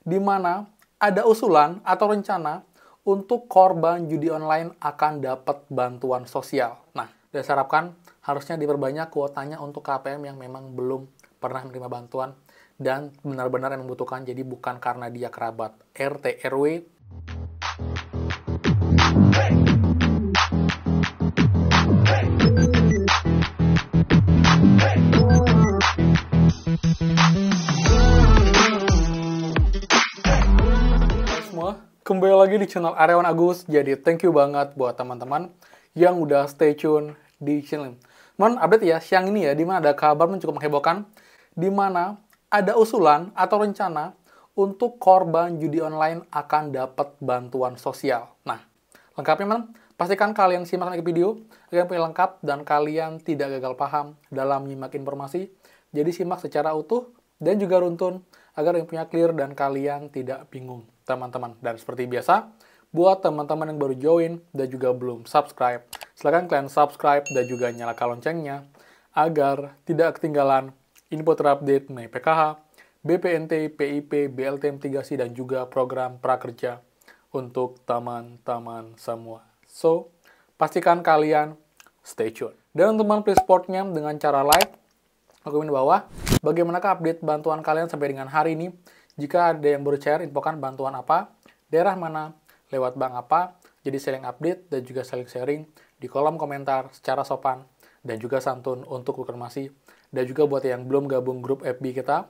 di mana ada usulan atau rencana untuk korban judi online akan dapat bantuan sosial. Nah, saya harapkan harusnya diperbanyak kuotanya untuk KPM yang memang belum pernah menerima bantuan dan benar-benar yang membutuhkan, jadi bukan karena dia kerabat RT, RW. Kembali lagi di channel Aryawan Agus. Jadi thank you banget buat teman-teman yang udah stay tune di channel. Teman, update ya siang ini ya, dimana ada kabar cukup menghebohkan, dimana ada usulan atau rencana untuk korban judi online akan dapat bantuan sosial. Nah, lengkapnya teman, pastikan kalian simak lagi video agar punya lengkap dan kalian tidak gagal paham dalam menyimak informasi. Jadi simak secara utuh dan juga runtun agar yang punya clear dan kalian tidak bingung, teman-teman. Dan seperti biasa, buat teman-teman yang baru join dan juga belum subscribe, silahkan kalian subscribe dan juga nyalakan loncengnya agar tidak ketinggalan info terupdate mengenai PKH, BPNT, PIP, BLT mitigasi, dan juga program prakerja untuk teman-teman semua. So, pastikan kalian stay tune. Dan teman-teman please supportnya dengan cara like, komen di bawah, bagaimanakah update bantuan kalian sampai dengan hari ini. Jika ada yang baru share, infokan bantuan apa, daerah mana, lewat bank apa. Jadi saling update dan juga saling sharing di kolom komentar secara sopan dan juga santun untuk konfirmasi. Dan juga buat yang belum gabung grup FB kita,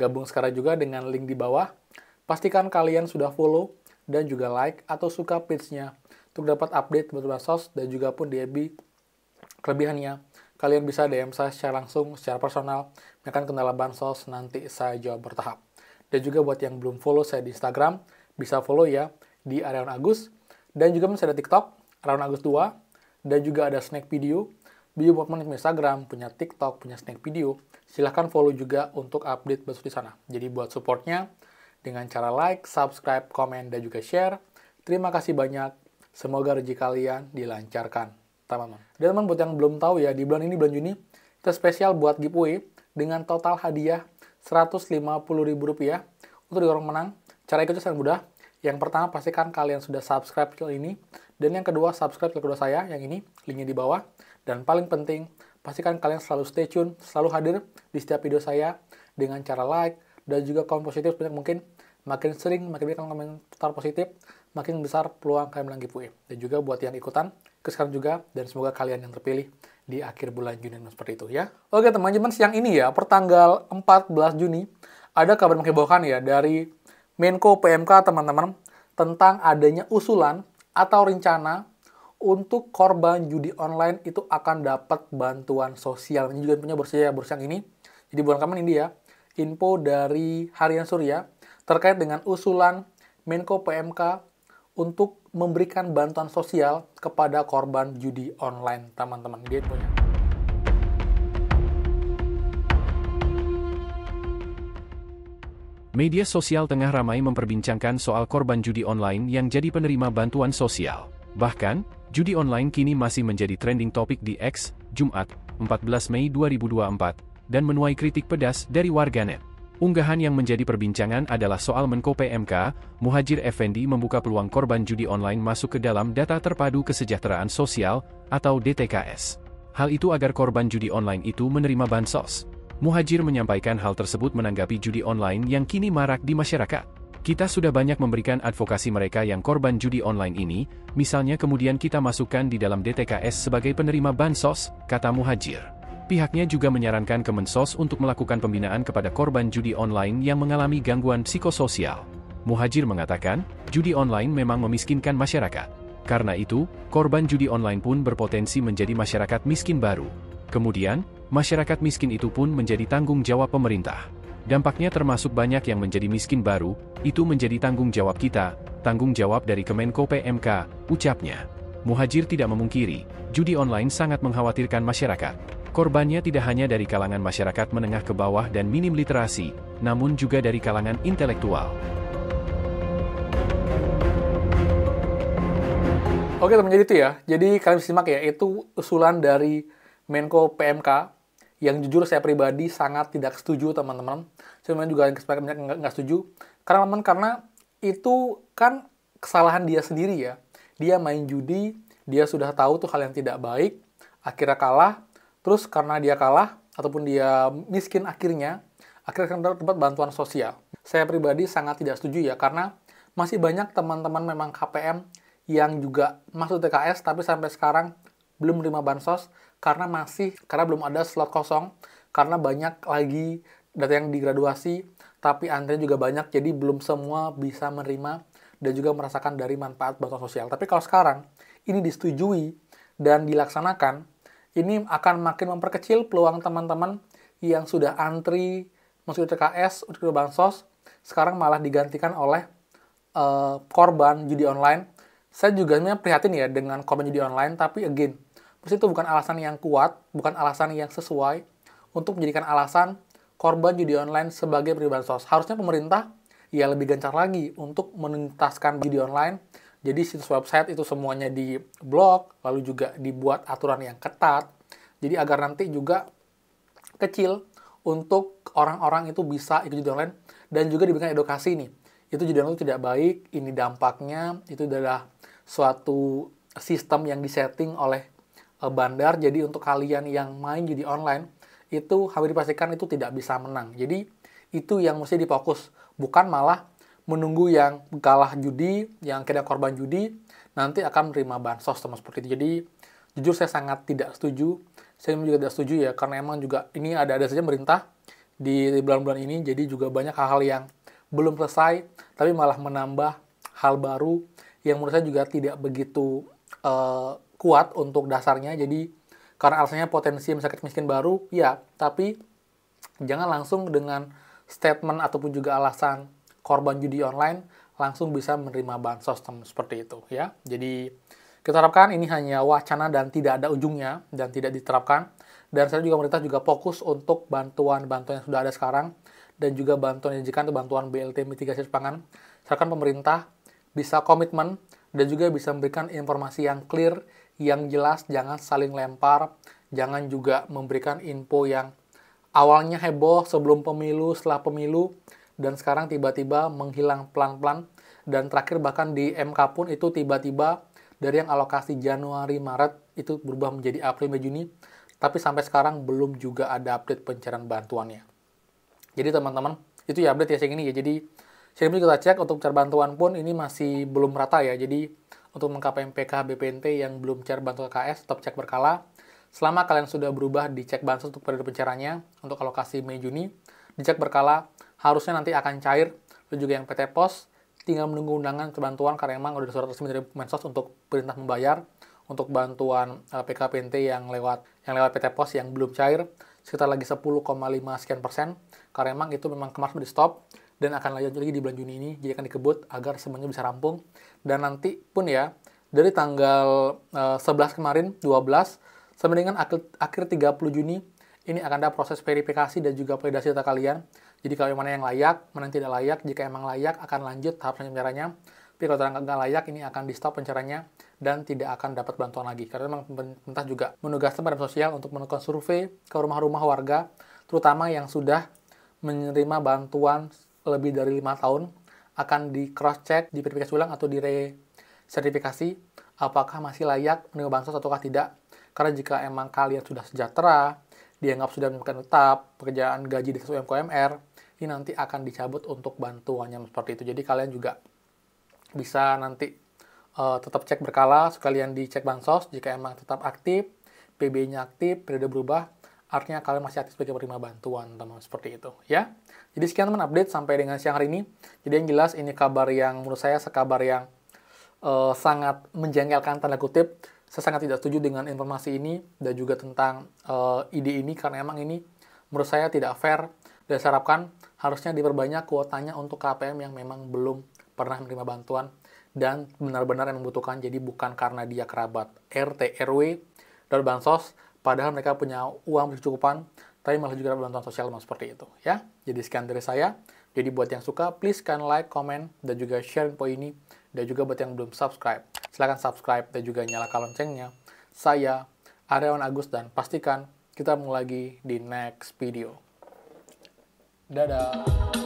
gabung sekarang juga dengan link di bawah. Pastikan kalian sudah follow dan juga like atau suka page-nya untuk dapat update bansos dan juga pun di FB. Kelebihannya, kalian bisa DM saya secara langsung, secara personal, akan kendala bansos, nanti saya jawab bertahap. Dan juga buat yang belum follow saya di Instagram, bisa follow ya, di Aryawan Agus. Dan juga masih ada TikTok, Aryawan Agus 2, dan juga ada snack video. Bio buat punya Instagram, punya TikTok, punya snack video, silahkan follow juga untuk update bansos di sana. Jadi buat supportnya, dengan cara like, subscribe, komen, dan juga share. Terima kasih banyak, semoga rezeki kalian dilancarkan. Teman-teman. Dan teman buat yang belum tahu ya, di bulan ini, bulan Juni, kita spesial buat giveaway dengan total hadiah Rp150.000 untuk diorang menang. Cara ikutnya sangat mudah. Yang pertama, pastikan kalian sudah subscribe channel ini. Dan yang kedua, subscribe channel kedua saya, yang ini, linknya di bawah. Dan paling penting, pastikan kalian selalu stay tune, selalu hadir di setiap video saya dengan cara like dan juga komen positif sebanyak mungkin. Makin sering, makin banyak komentar positif, makin besar peluang kalian menang giveaway. Dan juga buat yang ikutan, sekarang juga, dan semoga kalian yang terpilih di akhir bulan Juni seperti itu ya. Oke teman-teman, siang ini ya, pertanggal 14 Juni, ada kabar menghebohkan ya dari Menko PMK teman-teman, tentang adanya usulan atau rencana untuk korban judi online itu akan dapat bantuan sosial. Ini juga punya bersiang ini. Jadi bulan kemarin ini ya, info dari Harian Surya terkait dengan usulan Menko PMK untuk memberikan bantuan sosial kepada korban judi online, teman-teman. Dia punya. Media sosial tengah ramai memperbincangkan soal korban judi online yang jadi penerima bantuan sosial. Bahkan, judi online kini masih menjadi trending topik di X, Jumat, 14 Mei 2024, dan menuai kritik pedas dari warganet. Unggahan yang menjadi perbincangan adalah soal Menko PMK, Muhadjir Effendi membuka peluang korban judi online masuk ke dalam Data Terpadu Kesejahteraan Sosial, atau DTKS. Hal itu agar korban judi online itu menerima bansos. Muhadjir menyampaikan hal tersebut menanggapi judi online yang kini marak di masyarakat. Kita sudah banyak memberikan advokasi mereka yang korban judi online ini, misalnya kemudian kita masukkan di dalam DTKS sebagai penerima bansos, kata Muhadjir. Pihaknya juga menyarankan Kemensos untuk melakukan pembinaan kepada korban judi online yang mengalami gangguan psikososial. Muhadjir mengatakan, judi online memang memiskinkan masyarakat. Karena itu, korban judi online pun berpotensi menjadi masyarakat miskin baru. Kemudian, masyarakat miskin itu pun menjadi tanggung jawab pemerintah. Dampaknya termasuk banyak yang menjadi miskin baru, itu menjadi tanggung jawab kita, tanggung jawab dari Kemenko PMK, ucapnya. Muhadjir tidak memungkiri, judi online sangat mengkhawatirkan masyarakat. Korbannya tidak hanya dari kalangan masyarakat menengah ke bawah dan minim literasi, namun juga dari kalangan intelektual. Oke teman, jadi itu ya. Jadi kalian simak ya, itu usulan dari Menko PMK yang jujur saya pribadi sangat tidak setuju teman-teman. Saya juga banyak nggak setuju Karena itu kan kesalahan dia sendiri ya. Dia main judi, dia sudah tahu tuh hal yang tidak baik, akhirnya kalah, terus karena dia kalah, ataupun dia miskin akhirnya akan dapat bantuan sosial. Saya pribadi sangat tidak setuju ya, karena masih banyak teman-teman memang KPM yang juga masuk TKS, tapi sampai sekarang belum menerima bansos, karena belum ada slot kosong, karena banyak lagi data yang digraduasi, tapi antrian juga banyak, jadi belum semua bisa menerima dan juga merasakan dari manfaat bantuan sosial. Tapi kalau sekarang ini disetujui dan dilaksanakan, ini akan makin memperkecil peluang teman-teman yang sudah antri masuk TKS untuk bansos, sekarang malah digantikan oleh korban judi online. Saya juga prihatin ya dengan korban judi online, tapi again, itu bukan alasan yang kuat, bukan alasan yang sesuai untuk menjadikan alasan korban judi online sebagai penerima bansos. Harusnya pemerintah ya lebih gencar lagi untuk menuntaskan judi online. Jadi situs website itu semuanya diblok, lalu juga dibuat aturan yang ketat. Jadi agar nanti juga kecil untuk orang-orang itu bisa ikut judi online, dan juga diberikan edukasi nih. Itu judi online itu tidak baik, ini dampaknya, itu adalah suatu sistem yang disetting oleh bandar. Jadi untuk kalian yang main judi online, itu hampir dipastikan itu tidak bisa menang. Jadi itu yang mesti difokus, bukan malah menunggu yang kalah judi, yang kena korban judi, nanti akan menerima bansos sama seperti itu. Jadi jujur saya sangat tidak setuju. Saya juga tidak setuju ya, karena emang juga ini ada saja pemerintah di bulan-bulan ini, jadi juga banyak hal-hal yang belum selesai, tapi malah menambah hal baru yang menurut saya juga tidak begitu kuat untuk dasarnya. Jadi karena alasannya potensi masyarakat miskin baru, ya, tapi jangan langsung dengan statement ataupun juga alasan korban judi online langsung bisa menerima bansos seperti itu ya. Jadi kita harapkan ini hanya wacana dan tidak ada ujungnya dan tidak diterapkan. Dan saya juga pemerintah juga fokus untuk bantuan-bantuan yang sudah ada sekarang dan juga bantuan yang dijanjikan untuk bantuan BLT mitigasi pangan. Misalkan pemerintah bisa komitmen dan juga bisa memberikan informasi yang clear, yang jelas, jangan saling lempar, jangan juga memberikan info yang awalnya heboh sebelum pemilu, setelah pemilu, dan sekarang tiba-tiba menghilang pelan-pelan. Dan terakhir bahkan di MK pun itu tiba-tiba dari yang alokasi Januari, Maret itu berubah menjadi April, Mei, Juni, tapi sampai sekarang belum juga ada update pencairan bantuannya. Jadi teman-teman, itu ya update ya yang ini ya. Jadi saya kita cek untuk pencairan bantuan pun ini masih belum rata ya. Jadi untuk MPK, BPNT yang belum cair bantuan KS, tetap cek berkala. Selama kalian sudah berubah, dicek bansos untuk periode pencairannya, untuk alokasi Mei Juni, dicek berkala, harusnya nanti akan cair. Lalu juga yang PT Pos, tinggal menunggu undangan bantuan karena memang udah surat resmi dari Mensos untuk perintah membayar. Untuk bantuan PKPNT yang lewat PT Pos yang belum cair, sekitar lagi 10,5 sekian persen, karena memang itu memang kemarin di stop, dan akan lanjut lagi di bulan Juni ini, jadi akan dikebut agar semuanya bisa rampung. Dan nanti pun ya, dari tanggal 11 kemarin, 12, sampai dengan akhir 30 Juni, ini akan ada proses verifikasi dan juga validasi data kalian. Jadi kalau mana yang layak, mana yang tidak layak, jika emang layak akan lanjut tahap selanjutnya pencairannya. Tapi kalau nggak layak, ini akan di stop pencairannya dan tidak akan dapat bantuan lagi. Karena memang pemerintah juga menugaskan Badan Sosial untuk melakukan survei ke rumah-rumah warga, terutama yang sudah menerima bantuan lebih dari 5 tahun, akan di cross-check, diverifikasi ulang atau diresertifikasi apakah masih layak menerima bansos ataukah tidak. Karena jika emang kalian sudah sejahtera, dianggap sudah mendapatkan tetap, pekerjaan gaji sesuai UMR, ini nanti akan dicabut untuk bantuannya seperti itu. Jadi kalian juga bisa nanti tetap cek berkala, sekalian dicek bansos, jika emang tetap aktif, PB-nya aktif, periode berubah, artinya kalian masih aktif sebagai penerima bantuan, teman-teman, seperti itu, ya. Jadi sekian teman update sampai dengan siang hari ini. Jadi yang jelas ini kabar yang menurut saya sekabar yang sangat menjengkelkan tanda kutip. Saya sangat tidak setuju dengan informasi ini dan juga tentang ide ini, karena emang ini menurut saya tidak fair, dan saya harapkan harusnya diperbanyak kuotanya untuk KPM yang memang belum pernah menerima bantuan dan benar-benar yang membutuhkan. Jadi bukan karena dia kerabat RT, RW, dan bansos, padahal mereka punya uang berkecukupan, tapi malah juga dapat bantuan sosial seperti itu, ya. Jadi sekian dari saya. Jadi buat yang suka, please kan like, comment, dan juga share info ini. Dan juga buat yang belum subscribe, silahkan subscribe dan juga nyalakan loncengnya. Saya, Aryawan Agus, dan pastikan kita mulai lagi di next video. Dadah!